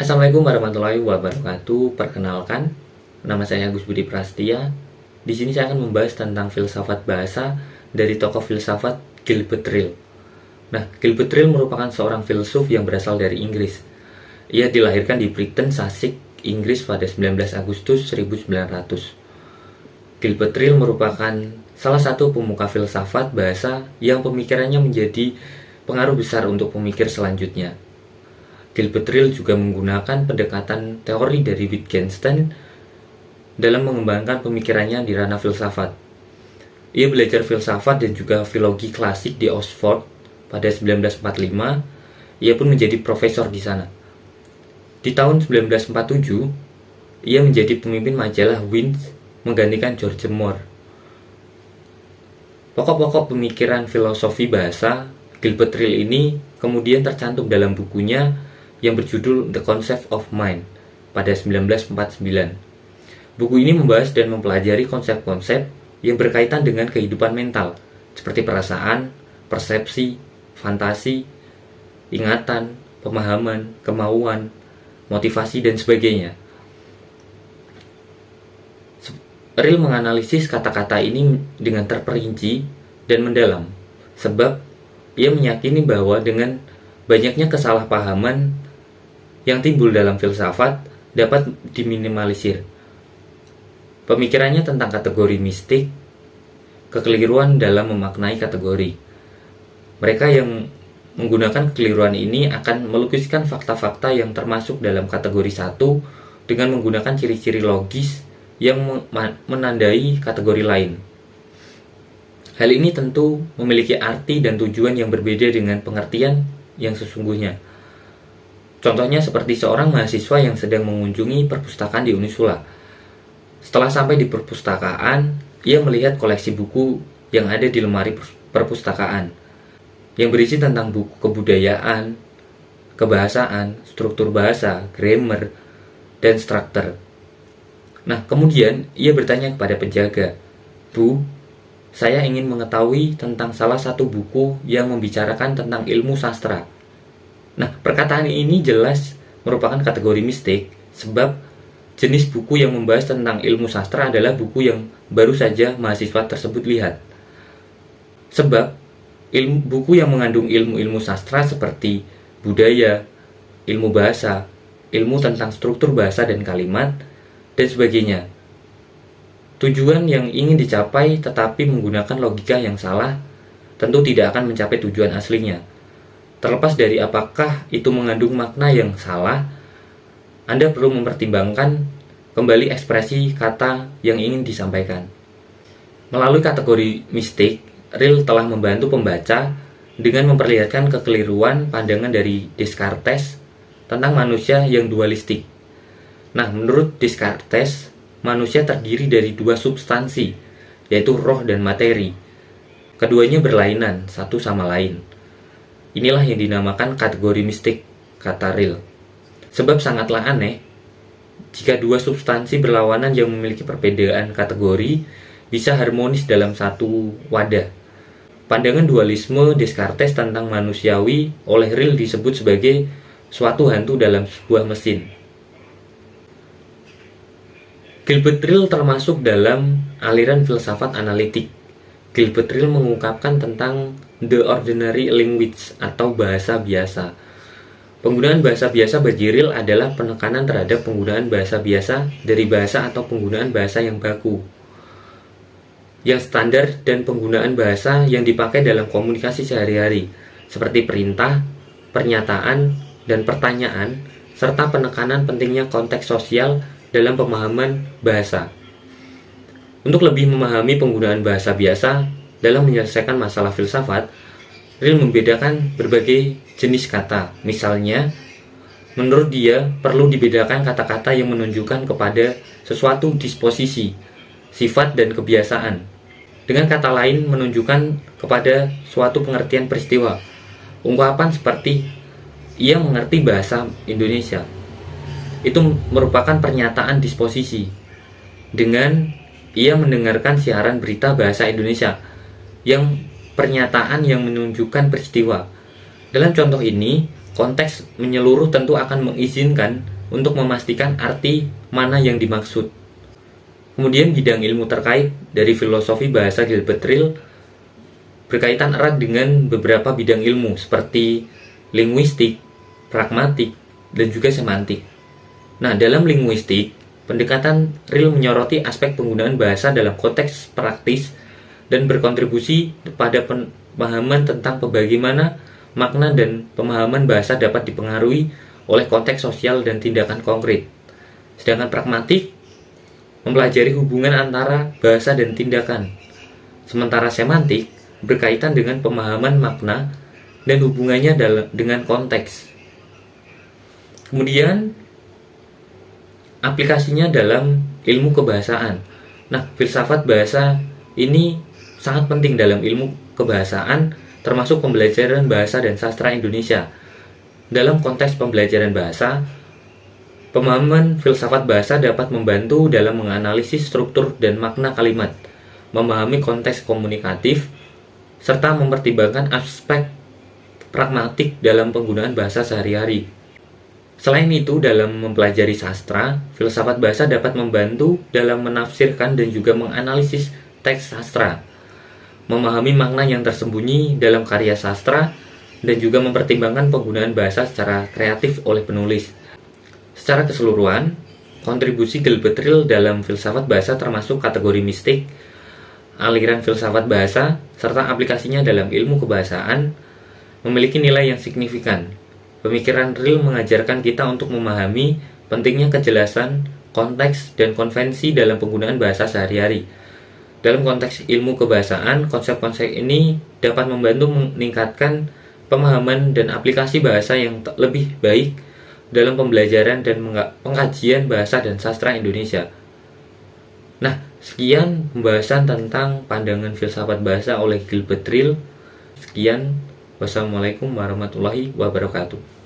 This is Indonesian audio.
Assalamualaikum warahmatullahi wabarakatuh. Perkenalkan, nama saya Agus Budi Prastia. Di sini saya akan membahas tentang filsafat bahasa dari tokoh filsafat Gilbert Ryle. Nah, Gilbert Ryle merupakan seorang filsuf yang berasal dari Inggris. Ia dilahirkan di Brighton, Sussex, Inggris pada 19 Agustus 1900. Gilbert Ryle merupakan salah satu pemuka filsafat bahasa yang pemikirannya menjadi pengaruh besar untuk pemikir selanjutnya. Gilbert Ryle juga menggunakan pendekatan teori dari Wittgenstein dalam mengembangkan pemikirannya di ranah filsafat. Ia belajar filsafat dan juga filologi klasik di Oxford pada 1945. Ia pun menjadi profesor di sana. Di tahun 1947, ia menjadi pemimpin majalah Wind menggantikan George Moore. Pokok-pokok pemikiran filosofi bahasa Gilbert Ryle ini kemudian tercantum dalam bukunya yang berjudul The Concept of Mind pada 1949. Buku ini membahas dan mempelajari konsep-konsep yang berkaitan dengan kehidupan mental, seperti perasaan, persepsi, fantasi, ingatan, pemahaman, kemauan, motivasi, dan sebagainya. Ryle menganalisis kata-kata ini dengan terperinci dan mendalam, sebab ia meyakini bahwa dengan banyaknya kesalahpahaman yang timbul dalam filsafat dapat diminimalisir. Pemikirannya tentang kategori mistik, kekeliruan dalam memaknai kategori. Mereka yang menggunakan kekeliruan ini akan melukiskan fakta-fakta yang termasuk dalam kategori satu dengan menggunakan ciri-ciri logis yang menandai kategori lain. Hal ini tentu memiliki arti dan tujuan yang berbeda dengan pengertian yang sesungguhnya. Contohnya seperti seorang mahasiswa yang sedang mengunjungi perpustakaan di Unisula. Setelah sampai di perpustakaan, ia melihat koleksi buku yang ada di lemari perpustakaan, yang berisi tentang buku kebudayaan, kebahasaan, struktur bahasa, grammar, dan struktur. Nah, kemudian ia bertanya kepada penjaga, "Bu, saya ingin mengetahui tentang salah satu buku yang membicarakan tentang ilmu sastra." Nah, perkataan ini jelas merupakan kategori mistik, sebab jenis buku yang membahas tentang ilmu sastra adalah buku yang baru saja mahasiswa tersebut lihat. Sebab, buku yang mengandung ilmu-ilmu sastra seperti budaya, ilmu bahasa, ilmu tentang struktur bahasa dan kalimat, dan sebagainya. Tujuan yang ingin dicapai tetapi menggunakan logika yang salah, tentu tidak akan mencapai tujuan aslinya. Terlepas dari apakah itu mengandung makna yang salah, Anda perlu mempertimbangkan kembali ekspresi kata yang ingin disampaikan. Melalui kategori mistik, Ryle telah membantu pembaca dengan memperlihatkan kekeliruan pandangan dari Descartes tentang manusia yang dualistik. Nah, menurut Descartes, manusia terdiri dari dua substansi, yaitu roh dan materi. Keduanya berlainan satu sama lain. Inilah yang dinamakan kategori mistik, kata Ryle. Sebab sangatlah aneh jika dua substansi berlawanan yang memiliki perbedaan kategori bisa harmonis dalam satu wadah. Pandangan dualisme Descartes tentang manusiawi oleh Ryle disebut sebagai suatu hantu dalam sebuah mesin. Gilbert Ryle termasuk dalam aliran filsafat analitik. Gilbert Ryle mengungkapkan tentang the ordinary language atau bahasa biasa. Penggunaan bahasa biasa bagi Ryle adalah penekanan terhadap penggunaan bahasa biasa dari bahasa atau penggunaan bahasa yang baku, yang standar, dan penggunaan bahasa yang dipakai dalam komunikasi sehari-hari, seperti perintah, pernyataan, dan pertanyaan, serta penekanan pentingnya konteks sosial dalam pemahaman bahasa. Untuk lebih memahami penggunaan bahasa biasa dalam menyelesaikan masalah filsafat, Ryle membedakan berbagai jenis kata. Misalnya, menurut dia perlu dibedakan kata-kata yang menunjukkan kepada sesuatu disposisi, sifat, dan kebiasaan, dengan kata lain menunjukkan kepada suatu pengertian peristiwa. Ungkapan seperti "ia mengerti bahasa Indonesia" itu merupakan pernyataan disposisi. Dengan "ia mendengarkan siaran berita bahasa Indonesia", yang pernyataan yang menunjukkan peristiwa. Dalam contoh ini, konteks menyeluruh tentu akan mengizinkan untuk memastikan arti mana yang dimaksud. Kemudian bidang ilmu terkait dari filosofi bahasa Gilbert Ryle berkaitan erat dengan beberapa bidang ilmu seperti linguistik, pragmatik, dan juga semantik. Nah, dalam linguistik, pendekatan Ryle menyoroti aspek penggunaan bahasa dalam konteks praktis dan berkontribusi pada pemahaman tentang bagaimana makna dan pemahaman bahasa dapat dipengaruhi oleh konteks sosial dan tindakan konkret. Sedangkan pragmatik mempelajari hubungan antara bahasa dan tindakan. Sementara semantik berkaitan dengan pemahaman makna dan hubungannya dengan konteks. Kemudian aplikasinya dalam ilmu kebahasaan. Nah, filsafat bahasa ini sangat penting dalam ilmu kebahasaan, termasuk pembelajaran bahasa dan sastra Indonesia. Dalam konteks pembelajaran bahasa, pemahaman filsafat bahasa dapat membantu dalam menganalisis struktur dan makna kalimat, memahami konteks komunikatif, serta mempertimbangkan aspek pragmatik dalam penggunaan bahasa sehari-hari. Selain itu, dalam mempelajari sastra, filsafat bahasa dapat membantu dalam menafsirkan dan juga menganalisis teks sastra, memahami makna yang tersembunyi dalam karya sastra, dan juga mempertimbangkan penggunaan bahasa secara kreatif oleh penulis. Secara keseluruhan, kontribusi Gilbert Ryle dalam filsafat bahasa termasuk kategori mistik, aliran filsafat bahasa, serta aplikasinya dalam ilmu kebahasaan memiliki nilai yang signifikan. Pemikiran Ryle mengajarkan kita untuk memahami pentingnya kejelasan, konteks, dan konvensi dalam penggunaan bahasa sehari-hari. Dalam konteks ilmu kebahasaan, konsep-konsep ini dapat membantu meningkatkan pemahaman dan aplikasi bahasa yang lebih baik dalam pembelajaran dan pengkajian bahasa dan sastra Indonesia. Nah, sekian pembahasan tentang pandangan filsafat bahasa oleh Gilbert Ryle. Sekian, wassalamualaikum warahmatullahi wabarakatuh.